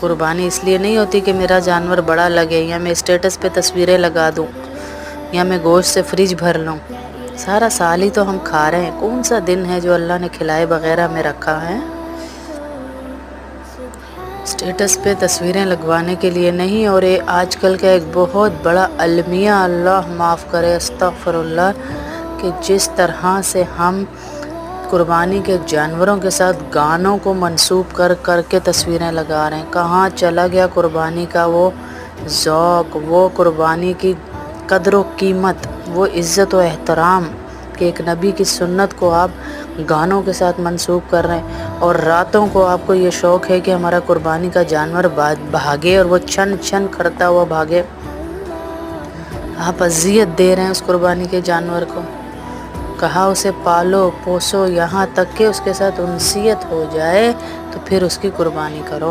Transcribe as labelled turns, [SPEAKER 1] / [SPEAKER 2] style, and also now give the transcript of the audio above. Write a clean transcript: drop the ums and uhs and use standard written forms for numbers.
[SPEAKER 1] قربانی اس لیے نہیں ہوتی کہ میرا جانور بڑا لگے یا میں اسٹیٹس پہ تصویریں لگا دوں یا میں گوشت سے فریج بھر لوں. سارا سال ہی تو ہم کھا رہے ہیں. کون سا دن ہے جو اللہ نے کھلائے بغیر ہمیں رکھا ہے؟ اسٹیٹس پہ تصویریں لگوانے کے لیے نہیں. اور یہ آج کل کا ایک بہت بڑا المیہ، اللہ معاف کرے، استغفر اللہ، کہ جس طرح سے ہم قربانی کے جانوروں کے ساتھ گانوں کو منسوب کر کے تصویریں لگا رہے ہیں. کہاں چلا گیا قربانی کا وہ ذوق، وہ قربانی کی قدر و قیمت، وہ عزت و احترام کہ ایک نبی کی سنت کو آپ گانوں کے ساتھ منسوب کر رہے ہیں. اور راتوں کو آپ کو یہ شوق ہے کہ ہمارا قربانی کا جانور بھاگے اور وہ چھن چھن کرتا ہوا بھاگے. آپ اذیت دے رہے ہیں اس قربانی کے جانور کو. کہا اسے پالو پوسو یہاں تک کہ اس کے ساتھ انسیت ہو جائے تو پھر اس کی قربانی کرو.